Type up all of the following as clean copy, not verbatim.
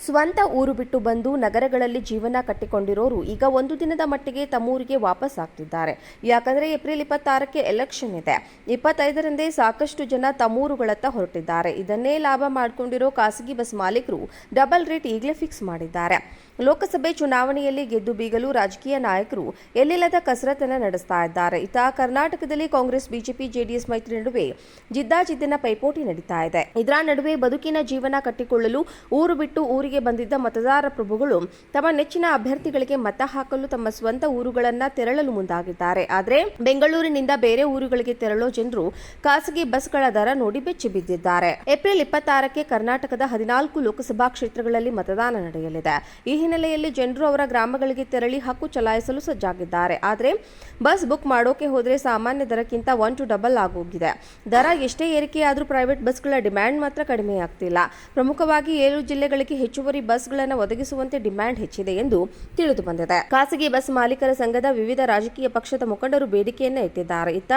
ಸ್ವಂತ ಊರು ಬಿಟ್ಟು ಬಂದು ನಗರಗಳಲ್ಲಿ ಜೀವನ ಕಟ್ಟಿಕೊಂಡಿರೋರು ಈಗ ಒಂದು ದಿನದ ಮಟ್ಟಿಗೆ ತಮ್ಮೂರಿಗೆ ವಾಪಸ್ ಆಗ್ತಿದ್ದಾರೆ. ಯಾಕಂದ್ರೆ ಏಪ್ರಿಲ್ 26ಕ್ಕೆ ಎಲೆಕ್ಷನ್ ಇದೆ. 25ರಂದೇ ಸಾಕಷ್ಟು ಜನ ತಮ್ಮೂರುಗಳತ್ತ ಹೊರಟಿದ್ದಾರೆ. ಇದನ್ನೇ ಲಾಭ ಮಾಡಿಕೊಂಡಿರೋ ಖಾಸಗಿ ಬಸ್ ಮಾಲೀಕರು ಡಬಲ್ ರೇಟ್ ಈಗಲೇ ಫಿಕ್ಸ್ ಮಾಡಿದ್ದಾರೆ. ಲೋಕಸಭೆ ಚುನಾವಣೆಯಲ್ಲಿ ಗೆದ್ದು ಬೀಗಲು ರಾಜಕೀಯ ನಾಯಕರು ಎಲ್ಲಿಲ್ಲದ ಕಸರತ್ತನ್ನು ನಡೆಸ್ತಾ ಇದ್ದಾರೆ. ಇತ್ತ ಕರ್ನಾಟಕದಲ್ಲಿ ಕಾಂಗ್ರೆಸ್, ಬಿಜೆಪಿ, ಜೆಡಿಎಸ್ ಮೈತ್ರಿ ನಡುವೆ ಜಿದ್ದಾಜಿದ್ದಿನ ಪೈಪೋಟಿ ನಡೀತಾ ಇದೆ. ಇದರ ನಡುವೆ ಬದುಕಿನ ಜೀವನ ಕಟ್ಟಿಕೊಳ್ಳಲು ಊರು ಬಿಟ್ಟು ಊರಿಗೆ ಬಂದಿದ್ದ ಮತದಾರ ಪ್ರಭುಗಳು ತಮ್ಮ ನೆಚ್ಚಿನ ಅಭ್ಯರ್ಥಿಗಳಿಗೆ ಮತ ಹಾಕಲು ತಮ್ಮ ಸ್ವಂತ ಊರುಗಳನ್ನ ತೆರಳಲು ಮುಂದಾಗಿದ್ದಾರೆ. ಆದರೆ ಬೆಂಗಳೂರಿನಿಂದ ಬೇರೆ ಊರುಗಳಿಗೆ ತೆರಳೋ ಜನರು ಖಾಸಗಿ ಬಸ್ಗಳ ದರ ನೋಡಿ ಬೆಚ್ಚಿ ಬಿದ್ದಿದ್ದಾರೆ. ಏಪ್ರಿಲ್ 26ಕ್ಕೆ ಕರ್ನಾಟಕದ 14 ಲೋಕಸಭಾ ಕ್ಷೇತ್ರಗಳಲ್ಲಿ ಮತದಾನ ನಡೆಯಲಿದೆ. ಈ ಹಿನ್ನೆಲೆಯಲ್ಲಿ ಜನರು ಅವರ ಗ್ರಾಮಗಳಿಗೆ ತೆರಳಿ ಹಕ್ಕು ಚಲಾಯಿಸಲು ಸಜ್ಜಾಗಿದ್ದಾರೆ. ಆದರೆ ಬಸ್ ಬುಕ್ ಮಾಡೋಕೆ ಹೋದ್ರೆ ಸಾಮಾನ್ಯ ದರಕ್ಕಿಂತ 1 to ಡಬಲ್ ಆಗೋಗಿದೆ. ದರ ಎಷ್ಟೇ ಏರಿಕೆಯಾದರೂ ಪ್ರೈವೇಟ್ ಬಸ್ಗಳ ಡಿಮ್ಯಾಂಡ್ ಮಾತ್ರ ಕಡಿಮೆ ಆಗ್ತಿಲ್ಲ. ಪ್ರಮುಖವಾಗಿ 7 ಜಿಲ್ಲೆಗಳಿಗೆ ಹೆಚ್ಚುವರಿ ಬಸ್ಗಳನ್ನು ಒದಗಿಸುವಂತೆ ಡಿಮ್ಯಾಂಡ್ ಹೆಚ್ಚಿದೆ ಎಂದು ತಿಳಿದು ಬಂದಿದೆ. ಖಾಸಗಿ ಬಸ್ ಮಾಲೀಕರ ಸಂಘದ ವಿವಿಧ ರಾಜಕೀಯ ಪಕ್ಷದ ಮುಖಂಡರು ಬೇಡಿಕೆಯನ್ನ ಇಟ್ಟಿದ್ದಾರೆ. ಇತ್ತ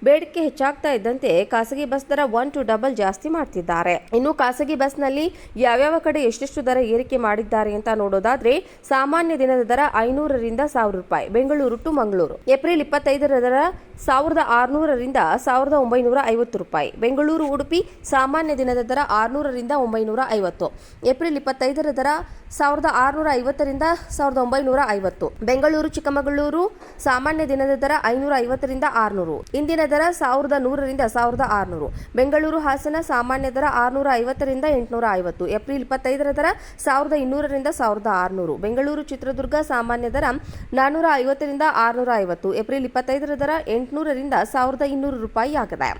ಬೇಡಿಕೆ ಹೆಚ್ಚಾಗ್ತಾ ಇದ್ದಂತೆ ಖಾಸಗಿ ಬಸ್ ದರ 1 to ಡಬಲ್ ಜಾಸ್ತಿ ಮಾಡ್ತಿದ್ದಾರೆ. ಇನ್ನು ಖಾಸಗಿ ಬಸ್ನಲ್ಲಿ ಯಾವ್ಯಾವ ಕಡೆ ಎಷ್ಟೆಷ್ಟು ದರ ಏರಿಕೆ ಮಾಡಿದ್ದಾರೆ ಅಂತ ನೋಡೋದಾದ್ರೆ ಸಾಮಾನ್ಯ ದಿನದ ದರ 500ರಿಂದ 1000 ರೂಪಾಯಿ ಬೆಂಗಳೂರು ಟು ಮಂಗಳೂರು. ಏಪ್ರಿಲ್ 25ರ ದರ 1600ರಿಂದ 1950 ರೂಪಾಯಿ. ಬೆಂಗಳೂರು ಉಡುಪಿ ಸಾಮಾನ್ಯ ದಿನದ ದರ 600ರಿಂದ 950. ಏಪ್ರಿಲ್ 25ರ ದರ 1650ರಿಂದ 1950. ಬೆಂಗಳೂರು ಚಿಕ್ಕಮಗಳೂರು ಸಾಮಾನ್ಯ ದಿನದ ದರ 550ರಿಂದ 600. ಇಂದಿನ ದರ 1100ರಿಂದ 1600. ಬೆಂಗಳೂರು ಹಾಸನ ಸಾಮಾನ್ಯ ದರ 650ರಿಂದ 850. ಏಪ್ರಿಲ್ 25ರ ದರ 1200ರಿಂದ 1600. ಬೆಂಗಳೂರು ಚಿತ್ರದುರ್ಗ ಸಾಮಾನ್ಯ ದರ 450ರಿಂದ 650. ಏಪ್ರಿಲ್ 25ರ ದರ 800ರಿಂದ 1200 ರೂಪಾಯಿ ಆಗಿದೆ.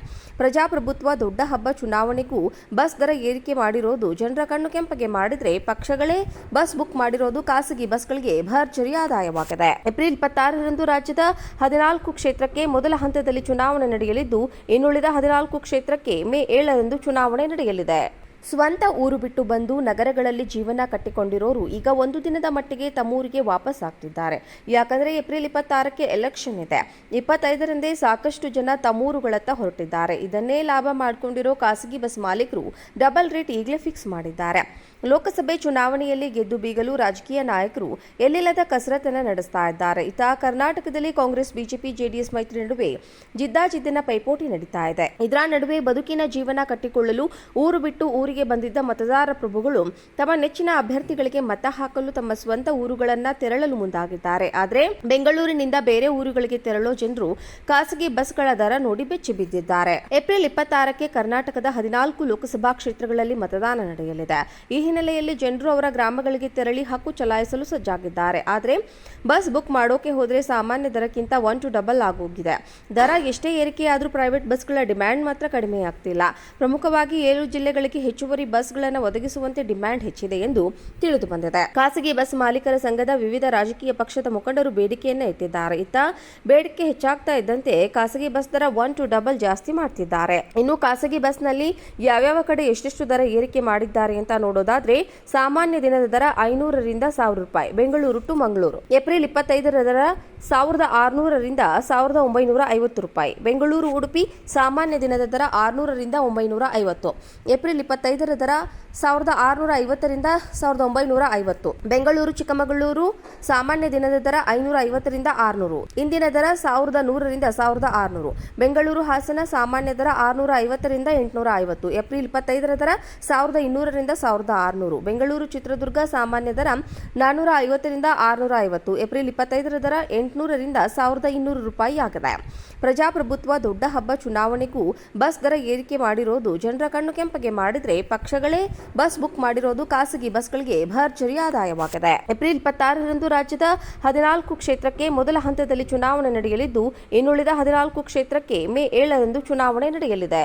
ಪ್ರಜಾಪ್ರಭುತ್ವ ದೊಡ್ಡ ಹಬ್ಬ. ಚುನಾವಣೆಗೂ ಬಸ್ ದರ ಏರಿಕೆ ಮಾಡಿರೋದು ಜನರ ಕಣ್ಣು ಕೆಂಪಗೆ ಮಾಡಿದ್ರೆ ಪಕ್ಷಗಳೇ ಬಸ್ ಬುಕ್ ಮಾಡಿರೋದು ಖಾಸಗಿ ಬಸ್ಗಳಿಗೆ ಭರ್ಜರಿ ಆದಾಯವಾಗಿದೆ. ಏಪ್ರಿಲ್ 26ರಂದು ರಾಜ್ಯದ 14 ಕ್ಷೇತ್ರಕ್ಕೆ ಮೊದಲ ಹಂತದಲ್ಲಿ ಚುನಾವಣೆ ನಡೆಯಲಿದ್ದು ಇನ್ನುಳಿದ 14 ಕ್ಷೇತ್ರಕ್ಕೆ ಮೇ 7ರಂದು ಚುನಾವಣೆ ನಡೆಯಲಿದೆ. ಸ್ವಂತ ಊರು ಬಿಟ್ಟು ಬಂದು ನಗರಗಳಲ್ಲಿ ಜೀವನ ಕಟ್ಟಿಕೊಂಡಿರೋರು ಈಗ ಒಂದು ದಿನದ ಮಟ್ಟಿಗೆ ತಮ್ಮೂರಿಗೆ ವಾಪಸ್ ಆಗ್ತಿದ್ದಾರೆ. ಯಾಕಂದ್ರೆ ಏಪ್ರಿಲ್ 26ಕ್ಕೆ ಎಲೆಕ್ಷನ್ ಇದೆ. 25ರಂದೇ ಸಾಕಷ್ಟು ಜನ ತಮ್ಮೂರುಗಳತ್ತ ಹೊರಟಿದ್ದಾರೆ. ಇದನ್ನೇ ಲಾಭ ಮಾಡಿಕೊಂಡಿರೋ ಖಾಸಗಿ ಬಸ್ ಮಾಲೀಕರು ಡಬಲ್ ರೇಟ್ ಈಗಲೇ ಫಿಕ್ಸ್ ಮಾಡಿದ್ದಾರೆ. ಲೋಕಸಭೆ ಚುನಾವಣೆಯಲ್ಲಿ ಗೆದ್ದು ಬೀಗಲು ರಾಜಕೀಯ ನಾಯಕರು ಎಲ್ಲಿಲ್ಲದ ಕಸರತ್ತನ್ನು ನಡೆಸ್ತಾ ಇದ್ದಾರೆ. ಇತ್ತ ಕರ್ನಾಟಕದಲ್ಲಿ ಕಾಂಗ್ರೆಸ್, ಬಿಜೆಪಿ, ಜೆಡಿಎಸ್ ಮೈತ್ರಿ ನಡುವೆ ಜಿದ್ದಾಜಿದ್ದಿನ ಪೈಪೋಟಿ ನಡೀತಾ ಇದೆ. ಇದರ ನಡುವೆ ಬದುಕಿನ ಜೀವನ ಕಟ್ಟಿಕೊಳ್ಳಲು ಊರು ಬಿಟ್ಟು ಊರಿಗೆ ಬಂದಿದ್ದ ಮತದಾರ ಪ್ರಭುಗಳು ತಮ್ಮ ನೆಚ್ಚಿನ ಅಭ್ಯರ್ಥಿಗಳಿಗೆ ಮತ ಹಾಕಲು ತಮ್ಮ ಸ್ವಂತ ಊರುಗಳನ್ನ ತೆರಳಲು ಮುಂದಾಗಿದ್ದಾರೆ. ಆದರೆ ಬೆಂಗಳೂರಿನಿಂದ ಬೇರೆ ಊರುಗಳಿಗೆ ತೆರಳೋ ಜನರು ಖಾಸಗಿ ಬಸ್ಗಳ ದರ ನೋಡಿ ಬೆಚ್ಚಿ ಬಿದ್ದಿದ್ದಾರೆ. ಏಪ್ರಿಲ್ 26ಕ್ಕೆ ಕರ್ನಾಟಕದ 14 ಲೋಕಸಭಾ ಕ್ಷೇತ್ರಗಳಲ್ಲಿ ಮತದಾನ ನಡೆಯಲಿದೆ. ಈ ಹಿನ್ನೆಲೆಯಲ್ಲಿ ಜನರು ಅವರ ಗ್ರಾಮಗಳಿಗೆ ತೆರಳಿ ಹಕ್ಕು ಚಲಾಯಿಸಲು ಸಜ್ಜಾಗಿದ್ದಾರೆ. ಆದರೆ ಬಸ್ ಬುಕ್ ಮಾಡೋಕೆ ಹೋದ್ರೆ ಸಾಮಾನ್ಯ ದರಕ್ಕಿಂತ 1 to ಡಬಲ್ ಆಗೋಗಿದೆ. ದರ ಎಷ್ಟೇ ಏರಿಕೆಯಾದರೂ ಪ್ರೈವೇಟ್ ಬಸ್ಗಳ ಡಿಮ್ಯಾಂಡ್ ಮಾತ್ರ ಕಡಿಮೆ ಆಗ್ತಿಲ್ಲ. ಪ್ರಮುಖವಾಗಿ 7 ಜಿಲ್ಲೆಗಳಿಗೆ ಹೆಚ್ಚುವರಿ ಬಸ್ಗಳನ್ನು ಒದಗಿಸುವಂತೆ ಡಿಮ್ಯಾಂಡ್ ಹೆಚ್ಚಿದೆ ಎಂದು ತಿಳಿದು ಬಂದಿದೆ. ಖಾಸಗಿ ಬಸ್ ಮಾಲೀಕರ ಸಂಘದ ವಿವಿಧ ರಾಜಕೀಯ ಪಕ್ಷದ ಮುಖಂಡರು ಬೇಡಿಕೆಯನ್ನ ಇಟ್ಟಿದ್ದಾರೆ. ಇತ್ತ ಬೇಡಿಕೆ ಹೆಚ್ಚಾಗ್ತಾ ಇದ್ದಂತೆ ಖಾಸಗಿ ಬಸ್ ದರ 1 to ಡಬಲ್ ಜಾಸ್ತಿ ಮಾಡ್ತಿದ್ದಾರೆ. ಇನ್ನು ಖಾಸಗಿ ಬಸ್ನಲ್ಲಿ ಯಾವ್ಯಾವ ಕಡೆ ಎಷ್ಟೆಷ್ಟು ದರ ಏರಿಕೆ ಮಾಡಿದ್ದಾರೆ ಅಂತ ನೋಡೋದಾದ್ರೆ ಸಾಮಾನ್ಯ ದಿನದ ದರ 500ರಿಂದ 1000 ರೂಪಾಯಿ ಬೆಂಗಳೂರು ಟು ಮಂಗಳೂರು. ಏಪ್ರಿಲ್ 25ರ ದರ 1600ರಿಂದ 1950 ರೂಪಾಯಿ. ಬೆಂಗಳೂರು ಉಡುಪಿ ಸಾಮಾನ್ಯ ದಿನದ ದರ 600ರಿಂದ 950. ಏಪ್ರಿಲ್ 25ರ ದರ 1650ರಿಂದ 1950. ಬೆಂಗಳೂರು ಚಿಕ್ಕಮಗಳೂರು ಸಾಮಾನ್ಯ ದಿನದ ದರ 550ರಿಂದ 600. ಇಂದಿನ ದರ 1100ರಿಂದ 1600. ಬೆಂಗಳೂರು ಹಾಸನ ಸಾಮಾನ್ಯ ದರ 650ರಿಂದ 850. ಏಪ್ರಿಲ್ 25ರ ದರ 1200ರಿಂದ 1600. ಬೆಂಗಳೂರು ಚಿತ್ರದುರ್ಗ ಸಾಮಾನ್ಯ ದರ 450ರಿಂದ 650. ಏಪ್ರಿಲ್ 25ರ ದರ 800ರಿಂದ 1200 ರೂಪಾಯಿ ಆಗಿದೆ. ಪ್ರಜಾಪ್ರಭುತ್ವ ದೊಡ್ಡ ಹಬ್ಬ. ಚುನಾವಣೆಗೂ ಬಸ್ ದರ ಏರಿಕೆ ಮಾಡಿರೋದು ಜನರ ಕಣ್ಣು ಕೆಂಪಗೆ ಮಾಡಿದ್ರೆ ಪಕ್ಷಗಳೇ ಬಸ್ ಬುಕ್ ಮಾಡಿರೋದು ಖಾಸಗಿ ಬಸ್ಗಳಿಗೆ ಭರ್ಜರಿ ಆದಾಯವಾಗಿದೆ. ಏಪ್ರಿಲ್ 26ರಂದು ರಾಜ್ಯದ 14 ಕ್ಷೇತ್ರಕ್ಕೆ ಮೊದಲ ಹಂತದಲ್ಲಿ ಚುನಾವಣೆ ನಡೆಯಲಿದ್ದು ಇನ್ನುಳಿದ 14 ಕ್ಷೇತ್ರಕ್ಕೆ ಮೇ 7ರಂದು ಚುನಾವಣೆ ನಡೆಯಲಿದೆ.